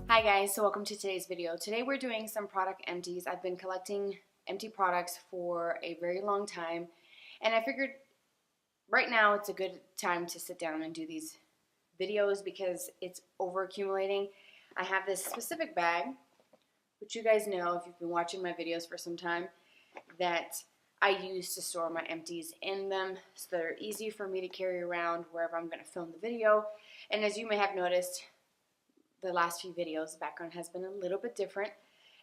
Hi guys, so welcome to today's video. Today we're doing some product empties. I've been collecting empty products for a very long time, and I figured right now it's a good time to sit down and do these videos because it's over accumulating. I have this specific bag, which you guys know if you've been watching my videos for some time, that I use to store my empties in them so they're easy for me to carry around wherever I'm going to film the video. And as you may have noticed, the last few videos, the background has been a little bit different,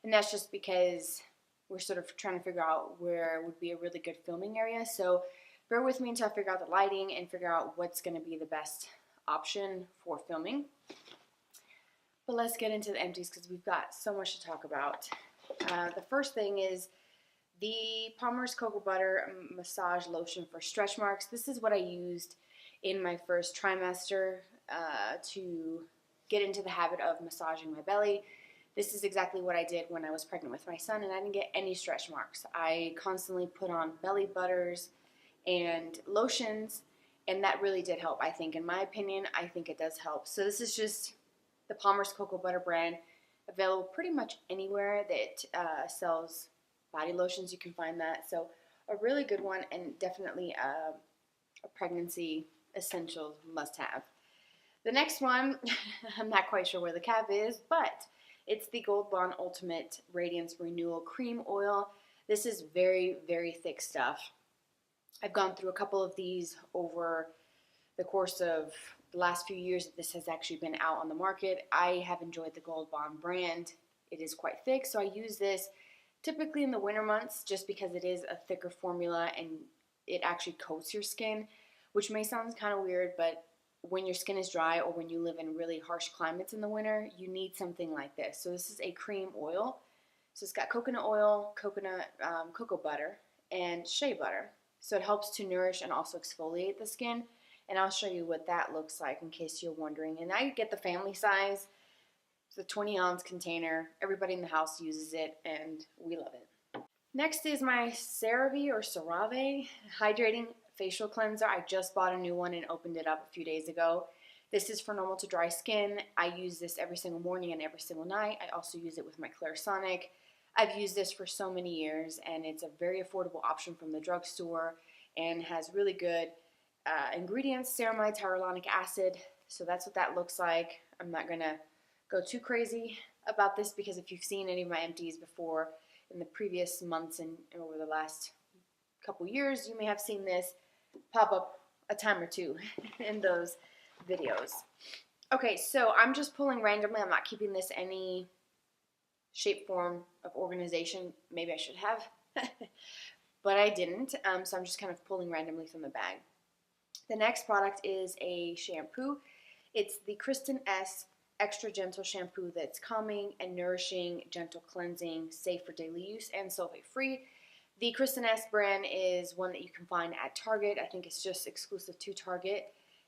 and that's just because we're sort of trying to figure out where would be a really good filming area. So bear with me until I figure out the lighting and figure out what's going to be the best option for filming. But let's get into the empties because we've got so much to talk about. The first thing is the Palmer's Cocoa Butter Massage Lotion for Stretch Marks. This is what I used in my first trimester to get into the habit of massaging my belly. This is exactly what I did when I was pregnant with my son, and I didn't get any stretch marks. I constantly put on belly butters and lotions, and that really did help, I think. In my opinion, I think it does help. So this is just the Palmer's Cocoa Butter brand, available pretty much anywhere that sells body lotions. You can find that. So a really good one, and definitely a pregnancy essential must-have. The next one, I'm not quite sure where the cap is, but it's the Gold Bond Ultimate Radiance Renewal Cream Oil. This is very, very thick stuff. I've gone through a couple of these over the course of the last few years that this has actually been out on the market. I have enjoyed the Gold Bond brand. It is quite thick, so I use this typically in the winter months just because it is a thicker formula and it actually coats your skin, which may sound kind of weird, but when your skin is dry or when you live in really harsh climates in the winter, you need something like this. So this is a cream oil. So it's got coconut oil, cocoa butter, and shea butter. So it helps to nourish and also exfoliate the skin. And I'll show you what that looks like in case you're wondering. And I get the family size. It's a 20-ounce container. Everybody in the house uses it, and we love it. Next is my CeraVe Hydrating Facial Cleanser. I just bought a new one and opened it up a few days ago. This is for normal to dry skin. I use this every single morning and every single night. I also use it with my Clarisonic. I've used this for so many years, and it's a very affordable option from the drugstore and has really good ingredients, ceramide, hyaluronic acid. So that's what that looks like. I'm not going to go too crazy about this because if you've seen any of my empties before in the previous months and over the last couple years, you may have seen this pop up a time or two in those videos. Okay, so I'm just pulling randomly. I'm not keeping this any shape, form of organization. Maybe I should have, but I didn't. So I'm just kind of pulling randomly from the bag. The next product is a shampoo. It's the Kristen S Extra Gentle Shampoo that's calming and nourishing, gentle cleansing, safe for daily use, and sulfate-free. The Kristen S brand is one that you can find at Target. I think it's just exclusive to Target,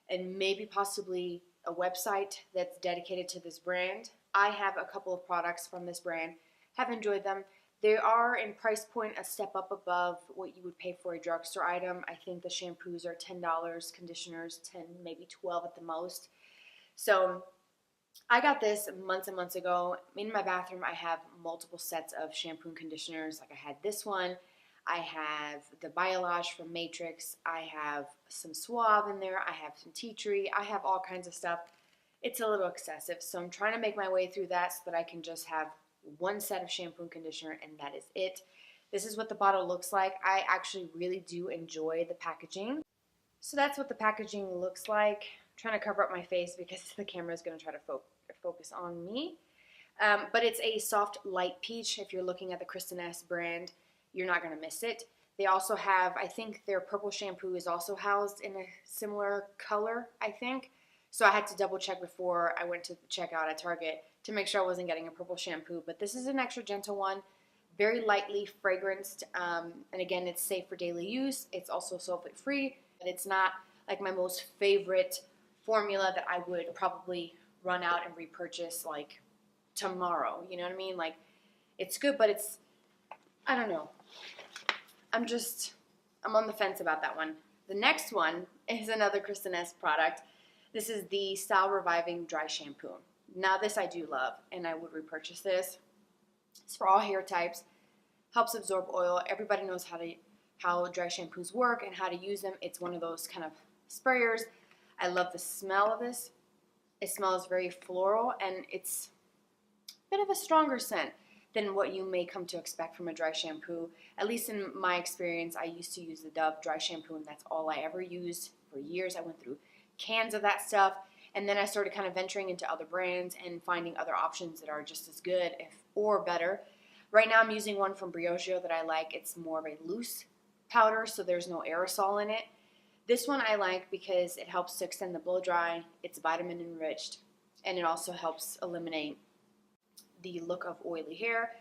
and maybe possibly a website that's dedicated to this brand. I have a couple of products from this brand, have enjoyed them. They are in price point a step up above what you would pay for a drugstore item. I think the shampoos are $10, conditioners $10, maybe $12 at the most. So I got this months and months ago. In my bathroom, I have multiple sets of shampoo and conditioners. Like I had this one. I have the Biolage from Matrix. I have some Suave in there. I have some tea tree. I have all kinds of stuff. It's a little excessive, so I'm trying to make my way through that so that I can just have one set of shampoo and conditioner, and that is it. This is what the bottle looks like. I actually really do enjoy the packaging. So that's what the packaging looks like. I'm trying to cover up my face because the camera is going to try to focus on me. But it's a soft light peach. If you're looking at the Kristen S brand, you're not going to miss it. They also have, I think their purple shampoo is also housed in a similar color, I think. So I had to double check before I went to check out at Target to make sure I wasn't getting a purple shampoo. But this is an extra gentle one, very lightly fragranced. And again, it's safe for daily use. It's also sulfate free, but it's not like my most favorite formula that I would probably run out and repurchase like tomorrow. You know what I mean? Like, it's good, but it's, I don't know. I'm on the fence about that one. The next one is another Kristen S product. This is the Style Reviving Dry Shampoo. Now this I do love, and I would repurchase this. It's for all hair types, helps absorb oil. Everybody knows how dry shampoos work and how to use them. It's one of those kind of sprayers. I love the smell of this. It smells very floral, and it's a bit of a stronger scent than what you may come to expect from a dry shampoo. At least in my experience, I used to use the Dove dry shampoo, and that's all I ever used for years. I went through cans of that stuff, and then I started kind of venturing into other brands and finding other options that are just as good or better. Right now I'm using one from Briogeo that I like. It's more of a loose powder, so there's no aerosol in it. This one I like because it helps to extend the blow dry, it's vitamin enriched, and it also helps eliminate the look of oily hair,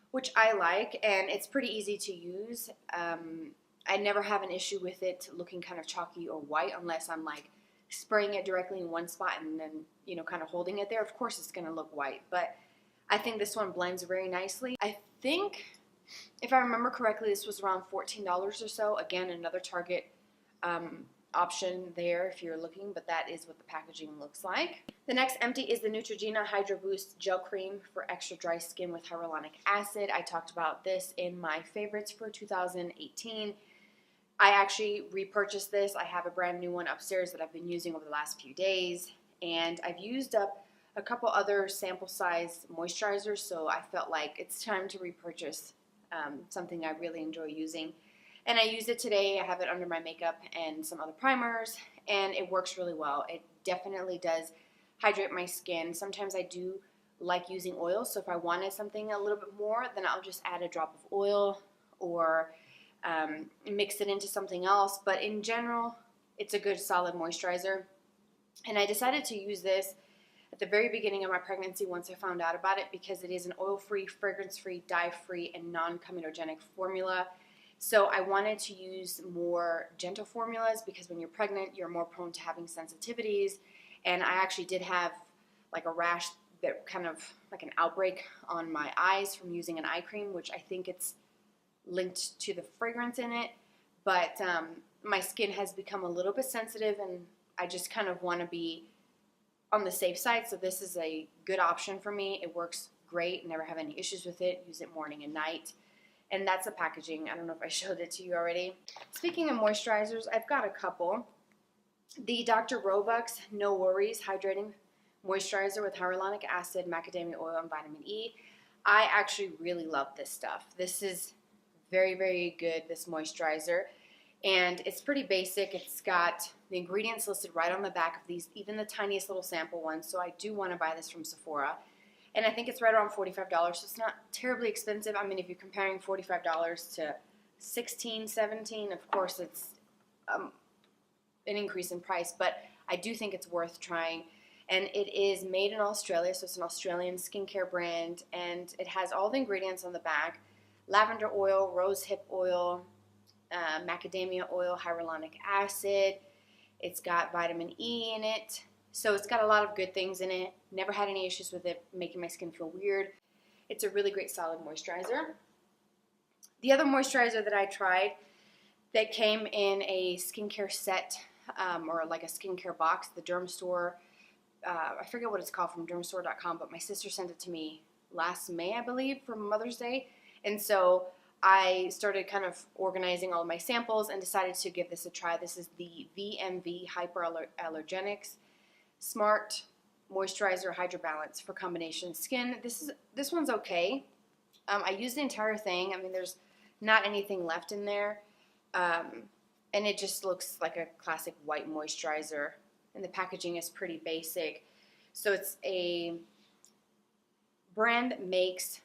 which I like, and it's pretty easy to use. I never have an issue with it looking kind of chalky or white unless I'm like spraying it directly in one spot and then, you know, kind of holding it there. Of course it's going to look white, but I think this one blends very nicely. I think, if I remember correctly, this was around $14 or so. Again, another Target option there if you're looking, but that is what the packaging looks like. The next empty is the Neutrogena Hydro Boost Gel Cream for extra dry skin with hyaluronic acid. I talked about this in my favorites for 2018. I actually repurchased this. I have a brand new one upstairs that I've been using over the last few days, and I've used up a couple other sample size moisturizers, so I felt like it's time to repurchase something I really enjoy using. And I used it today. I have it under my makeup and some other primers, and it works really well. It definitely does hydrate my skin. Sometimes I do like using oil, so if I wanted something a little bit more, then I'll just add a drop of oil or mix it into something else. But in general, it's a good solid moisturizer. And I decided to use this at the very beginning of my pregnancy once I found out about it, because it is an oil-free, fragrance-free, dye-free, and non-comedogenic formula. So I wanted to use more gentle formulas because when you're pregnant, you're more prone to having sensitivities. And I actually did have like a rash, that kind of like an outbreak on my eyes from using an eye cream, which I think it's linked to the fragrance in it. But my skin has become a little bit sensitive, and I just kind of want to be on the safe side. So this is a good option for me. It works great. Never have any issues with it. Use it morning and night. And that's the packaging. I don't know if I showed it to you already. Speaking of moisturizers, I've got a couple. The Dr. Roebuck's No Worries Hydrating Moisturizer with hyaluronic acid, macadamia oil, and vitamin E. I actually really love this stuff. This is very, very good, this moisturizer. And it's pretty basic. It's got the ingredients listed right on the back of these, even the tiniest little sample ones. So I do want to buy this from Sephora. And I think it's right around $45, so it's not terribly expensive. I mean, if you're comparing $45 to $16, $17, of course it's an increase in price, but I do think it's worth trying. And it is made in Australia, so it's an Australian skincare brand, and it has all the ingredients on the back: lavender oil, rosehip oil, macadamia oil, hyaluronic acid. It's got vitamin E in it. So it's got a lot of good things in it. Never had any issues with it making my skin feel weird. It's a really great solid moisturizer. The other moisturizer that I tried that came in a skincare set or like a skincare box, the Derm Store, I forget what it's called, from dermstore.com, but my sister sent it to me last May, I believe, for Mother's Day. And so I started kind of organizing all of my samples and decided to give this a try. This is the VMV Hyperallergenics Smart Moisturizer Hydro Balance for combination skin. This one's okay. I used the entire thing. I mean, there's not anything left in there. And it just looks like a classic white moisturizer. And the packaging is pretty basic. So it's a brand that makes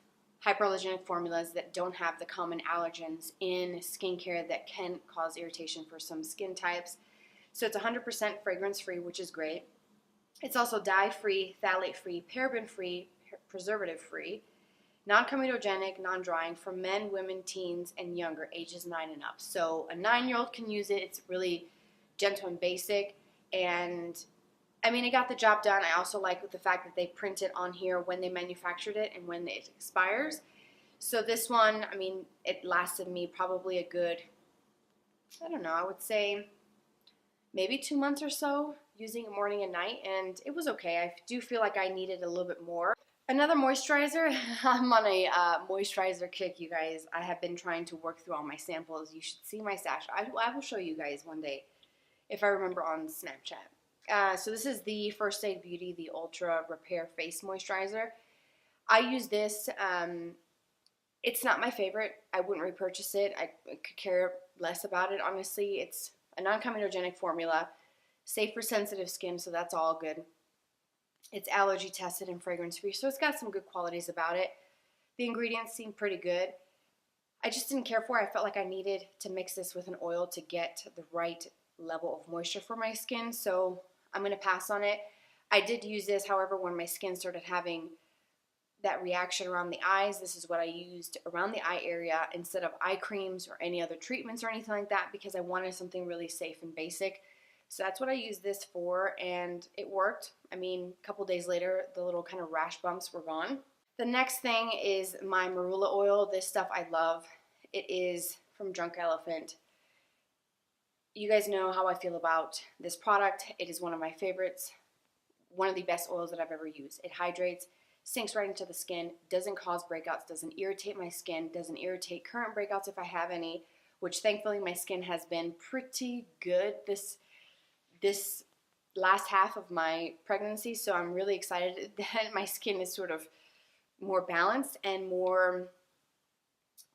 hyperallergenic formulas that don't have the common allergens in skincare that can cause irritation for some skin types. So it's 100% fragrance-free, which is great. It's also dye-free, phthalate-free, paraben-free, preservative-free, non-comedogenic, non-drying for men, women, teens, and younger, ages 9 and up. So a 9-year-old can use it. It's really gentle and basic. And, I mean, it got the job done. I also like the fact that they print it on here when they manufactured it and when it expires. So this one, I mean, it lasted me probably a good, I don't know, I would say maybe 2 months or so using it morning and night, and it was okay. I do feel like I needed a little bit more. Another moisturizer. I'm on a moisturizer kick, you guys. I have been trying to work through all my samples. You should see my stash. I will show you guys one day if I remember on Snapchat. So this is the First Aid Beauty, the Ultra Repair Face Moisturizer. I use this. It's not my favorite. I wouldn't repurchase it. I could care less about it, honestly. It's a non-comedogenic formula, safe for sensitive skin, so that's all good. It's allergy tested and fragrance free, so it's got some good qualities about it. The ingredients seem pretty good. I just didn't care for it. I felt like I needed to mix this with an oil to get the right level of moisture for my skin, so I'm going to pass on it. I did use this, however, when my skin started having that reaction around the eyes. This is what I used around the eye area instead of eye creams or any other treatments or anything like that, because I wanted something really safe and basic. So that's what I used this for, and it worked. I mean, a couple days later, the little kind of rash bumps were gone. The next thing is my marula oil. This stuff I love. It is from Drunk Elephant. You guys know how I feel about this product. It is one of my favorites, one of the best oils that I've ever used. It hydrates, sinks right into the skin, doesn't cause breakouts, doesn't irritate my skin, doesn't irritate current breakouts if I have any, which thankfully my skin has been pretty good this last half of my pregnancy, so I'm really excited that my skin is sort of more balanced and more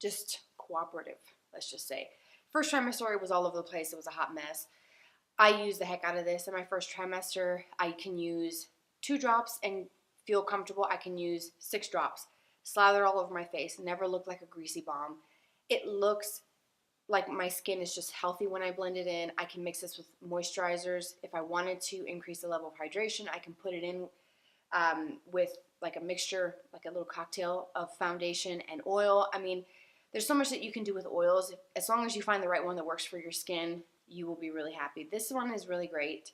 just cooperative, let's just say. First trimester, it was all over the place. It was a hot mess. I used the heck out of this. In my first trimester, I can use 2 drops and feel comfortable. I can use 6 drops. Slather all over my face. Never look like a greasy bomb. It looks like my skin is just healthy when I blend it in. I can mix this with moisturizers. If I wanted to increase the level of hydration, I can put it in with like a mixture, like a little cocktail of foundation and oil. I mean, there's so much that you can do with oils. As long as you find the right one that works for your skin, you will be really happy. This one is really great.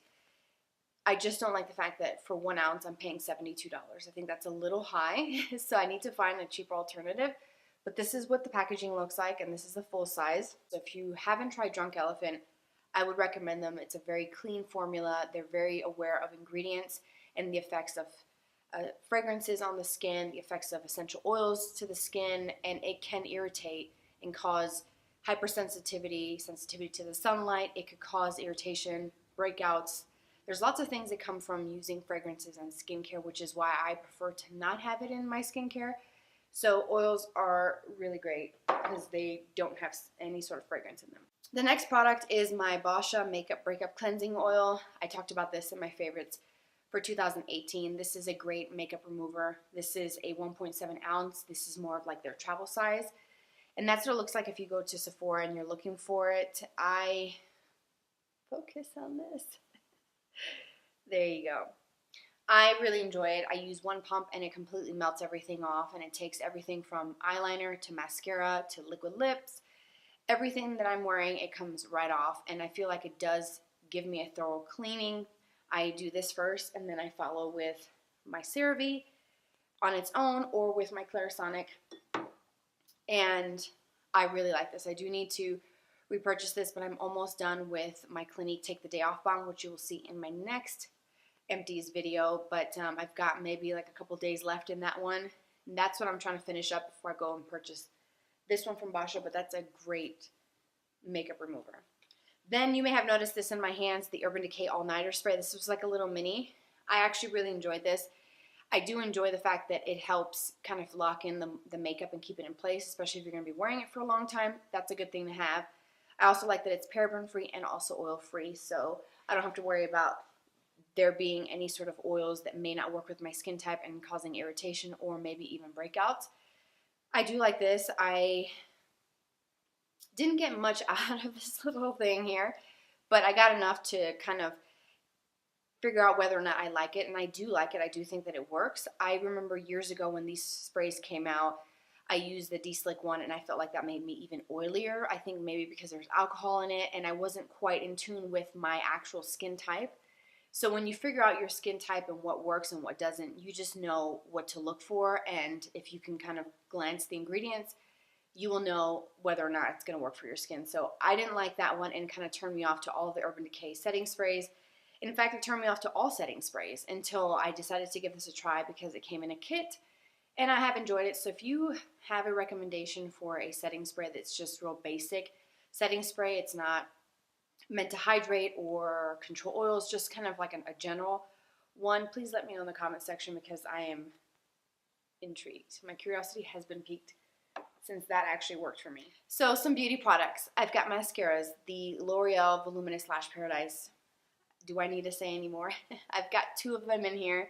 I just don't like the fact that for 1 ounce I'm paying $72. I think that's a little high, so I need to find a cheaper alternative. But this is what the packaging looks like, and this is the full size. So if you haven't tried Drunk Elephant, I would recommend them. It's a very clean formula. They're very aware of ingredients and the effects of fragrances on the skin, the effects of essential oils to the skin, and it can irritate and cause hypersensitivity, sensitivity to the sunlight. It could cause irritation, breakouts. There's lots of things that come from using fragrances and skincare, which is why I prefer to not have it in my skincare. So oils are really great because they don't have any sort of fragrance in them. The next product is my Boscia Makeup Breakup Cleansing Oil. I talked about this in my favorites for 2018. This is a great makeup remover. This is a 1.7 ounce. This is more of like their travel size. And that's what it looks like if you go to Sephora and you're looking for it. I focus on this. There you go. I really enjoy it. I use 1 pump and it completely melts everything off, and it takes everything from eyeliner to mascara to liquid lips. Everything that I'm wearing, it comes right off, and I feel like it does give me a thorough cleaning. I do this first, and then I follow with my CeraVe on its own or with my Clarisonic, and I really like this. I do need to repurchase this, but I'm almost done with my Clinique Take the Day Off Balm, which you will see in my next Empties video, but I've got maybe like a couple days left in that one, and that's what I'm trying to finish up before I go and purchase this one from Boscia, but that's a great makeup remover. Then you may have noticed this in my hands, the Urban Decay All-Nighter Spray. This was like a little mini. I actually really enjoyed this. I do enjoy the fact that it helps kind of lock in the makeup and keep it in place, especially if you're going to be wearing it for a long time. That's a good thing to have. I also like that it's paraben-free and also oil-free, so I don't have to worry about there being any sort of oils that may not work with my skin type and causing irritation or maybe even breakouts. I do like this. I didn't get much out of this little thing here, but I got enough to kind of figure out whether or not I like it, and I do like it. I do think that it works. I remember years ago when these sprays came out, I used the De-Slick one, and I felt like that made me even oilier. I think maybe because there's alcohol in it, and I wasn't quite in tune with my actual skin type. So when you figure out your skin type and what works and what doesn't, you just know what to look for, and if you can kind of glance the ingredients, you will know whether or not it's going to work for your skin. So I didn't like that one, and kind of turned me off to all of the Urban Decay setting sprays. In fact, it turned me off to all setting sprays until I decided to give this a try because it came in a kit and I have enjoyed it. So if you have a recommendation for a setting spray that's just real basic setting spray, it's not meant to hydrate or control oils, just kind of like a general one, please let me know in the comment section because I am intrigued. My curiosity has been piqued since that actually worked for me. So some beauty products. I've got mascaras, the L'Oreal Voluminous Lash Paradise. Do I need to say any more? I've got 2 of them in here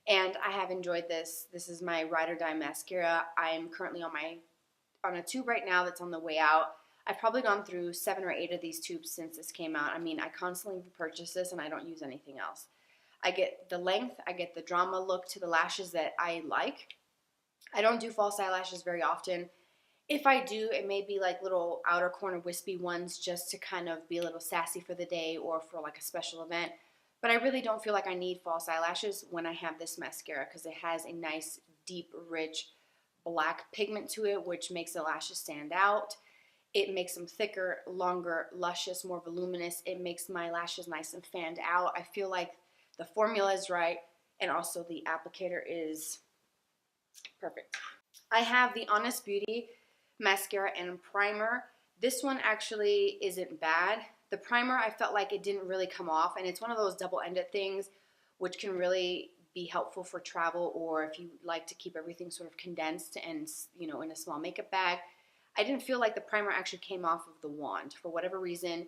and I have enjoyed this. This is my ride or die mascara. I'm currently on a tube right now that's on the way out. I've probably gone through 7 or 8 of these tubes since this came out. I mean, I constantly purchase this and I don't use anything else. I get the length, I get the drama look to the lashes that I like. I don't do false eyelashes very often. If I do, it may be like little outer corner wispy ones just to kind of be a little sassy for the day or for like a special event. But I really don't feel like I need false eyelashes when I have this mascara because it has a nice, deep, rich black pigment to it, which makes the lashes stand out. It makes them thicker, longer, luscious, more voluminous. It makes my lashes nice and fanned out. I feel like the formula is right and also the applicator is perfect. I have the Honest Beauty mascara and primer. This one actually isn't bad. The primer, I felt like it didn't really come off, and it's one of those double-ended things which can really be helpful for travel or if you like to keep everything sort of condensed and, you know, in a small makeup bag. I didn't feel like the primer actually came off of the wand for whatever reason.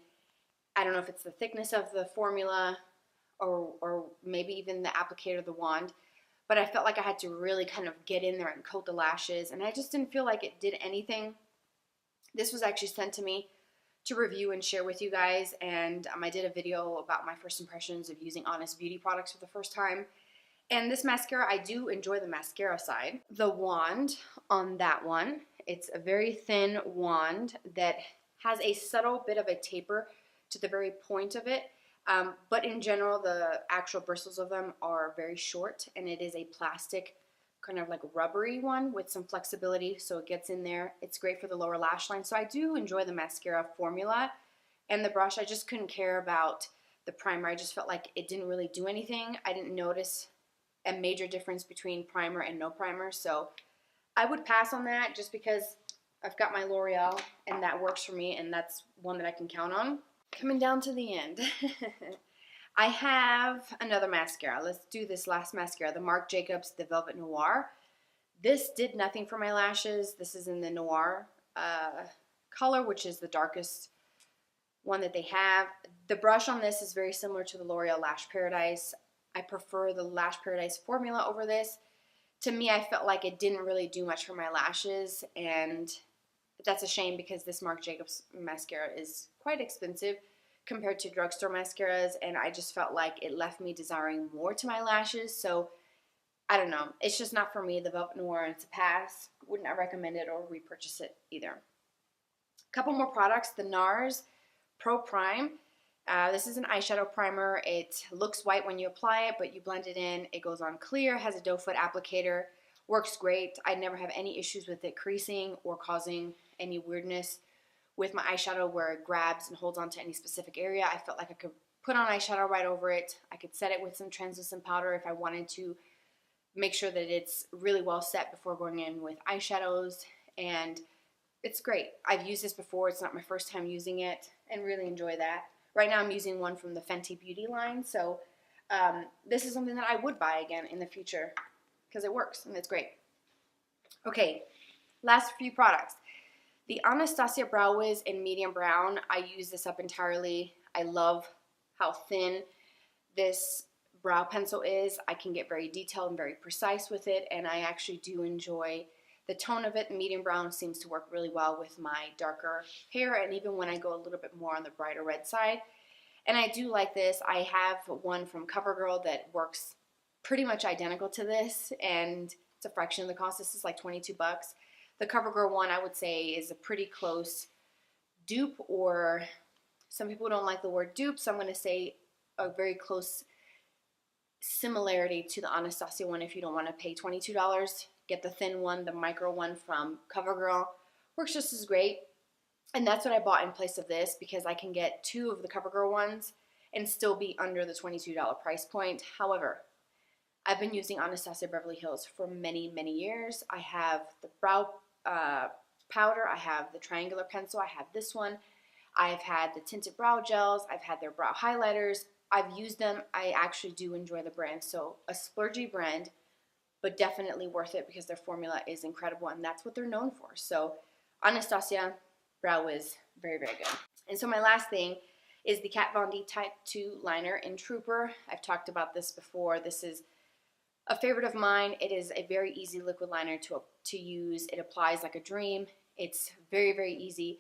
I don't know if it's the thickness of the formula or maybe even the applicator of the wand, but I felt like I had to really kind of get in there and coat the lashes, and I just didn't feel like it did anything. This was actually sent to me to review and share with you guys, and I did a video about my first impressions of using Honest Beauty products for the first time. And this mascara, I do enjoy the mascara side. The wand on that one, it's a very thin wand that has a subtle bit of a taper to the very point of it. But in general, the actual bristles of them are very short, and it is a plastic, kind of like rubbery one with some flexibility, so it gets in there. It's great for the lower lash line. So I do enjoy the mascara formula and the brush. I just couldn't care about the primer. I just felt like it didn't really do anything. I didn't notice a major difference between primer and no primer, so I would pass on that just because I've got my L'Oreal and that works for me, and that's one that I can count on. Coming down to the end, I have another mascara. Let's do this last mascara, the Marc Jacobs The Velvet Noir. This did nothing for my lashes. This is in the Noir color, which is the darkest one that they have. The brush on this is very similar to the L'Oreal Lash Paradise. I prefer the Lash Paradise formula over this. To me, I felt like it didn't really do much for my lashes, and that's a shame because this Marc Jacobs mascara is quite expensive compared to drugstore mascaras, and I just felt like it left me desiring more to my lashes. So I don't know, it's just not for me. The Velvet Noir, it's a pass. Would not recommend it or repurchase it either. A couple more products. The NARS Pro Prime. This is an eyeshadow primer. It looks white when you apply it, but you blend it in, it goes on clear, has a doe foot applicator, works great. I never have any issues with it creasing or causing any weirdness with my eyeshadow where it grabs and holds onto any specific area. I felt like I could put on eyeshadow right over it. I could set it with some translucent powder if I wanted to make sure that it's really well set before going in with eyeshadows, and it's great. I've used this before. It's not my first time using it, and really enjoy that. Right now I'm using one from the Fenty Beauty line, so this is something that I would buy again in the future because it works and it's great. Okay, last few products. The Anastasia Brow Wiz in medium brown. I use this up entirely. I love how thin this brow pencil is. I can get very detailed and very precise with it, and I actually do enjoy the tone of it. Medium brown seems to work really well with my darker hair, and even when I go a little bit more on the brighter red side. And I do like this. I have one from CoverGirl that works pretty much identical to this, and it's a fraction of the cost. This is like 22 bucks. The CoverGirl one, I would say, is a pretty close dupe, or some people don't like the word dupe, so I'm going to say a very close similarity to the Anastasia one. If you don't want to pay $22, get the thin one, the micro one from CoverGirl. Works just as great. And that's what I bought in place of this because I can get 2 of the CoverGirl ones and still be under the $22 price point. However, I've been using Anastasia Beverly Hills for many, many years. I have the brow powder, I have the triangular pencil, I have this one. I've had the tinted brow gels, I've had their brow highlighters. I've used them. I actually do enjoy the brand. So a splurgy brand, but definitely worth it because their formula is incredible and that's what they're known for. So Anastasia Brow Wiz, very, very good. And so my last thing is the Kat Von D Type 2 liner in Trooper. I've talked about this before. This is a favorite of mine. It is a very easy liquid liner to use. It applies like a dream. It's very, very easy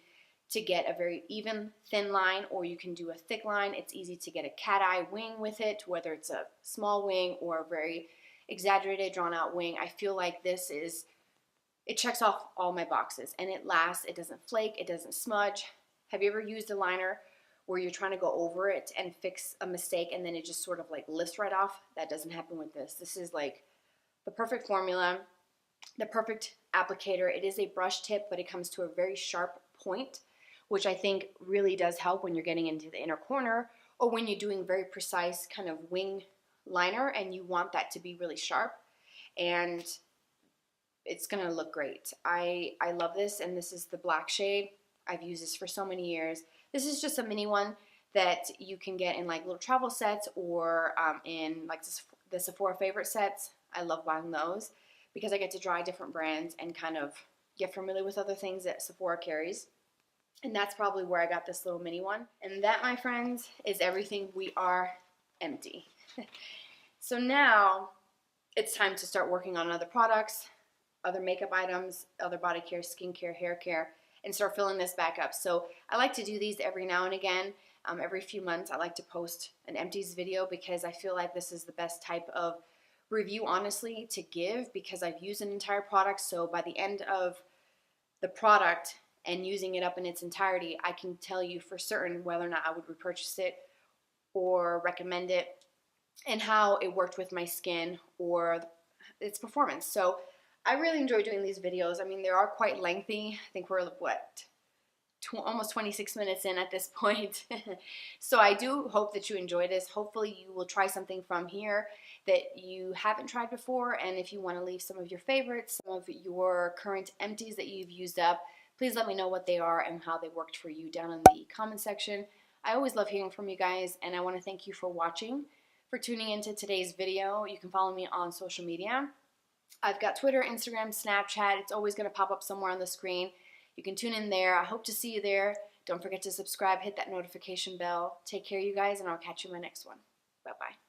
to get a very even thin line, or you can do a thick line. It's easy to get a cat eye wing with it, whether it's a small wing or a very exaggerated drawn out wing. I feel like it checks off all my boxes and it lasts. It doesn't flake, it doesn't smudge. Have you ever used a liner where you're trying to go over it and fix a mistake and then it just sort of like lifts right off? That doesn't happen with this. This is like the perfect formula, the perfect applicator. It is a brush tip, but it comes to a very sharp point, which I think really does help when you're getting into the inner corner or when you're doing very precise kind of wing liner and you want that to be really sharp, and it's gonna look great. I love this, and this is the black shade. I've used this for so many years. This is just a mini one that you can get in like little travel sets or in like the Sephora favorite sets. I love buying those because I get to try different brands and kind of get familiar with other things that Sephora carries. And that's probably where I got this little mini one. And that, my friends, is everything. We are empty. So now it's time to start working on other products, other makeup items, other body care, skincare, hair care, and start filling this back up. So I like to do these every now and again. Every few months I like to post an empties video because I feel like this is the best type of review, honestly, to give, because I've used an entire product. So by the end of the product and using it up in its entirety, I can tell you for certain whether or not I would repurchase it or recommend it, and how it worked with my skin or its performance. So I really enjoy doing these videos. I mean, they are quite lengthy. I think we're, what, almost 26 minutes in at this point. So I do hope that you enjoy this. Hopefully you will try something from here that you haven't tried before. And if you want to leave some of your favorites, some of your current empties that you've used up, please let me know what they are and how they worked for you down in the comment section. I always love hearing from you guys, and I want to thank you for watching, for tuning into today's video. You can follow me on social media. I've got Twitter, Instagram, Snapchat. It's always going to pop up somewhere on the screen. You can tune in there. I hope to see you there. Don't forget to subscribe, hit that notification bell. Take care, you guys, and I'll catch you in my next one. Bye-bye.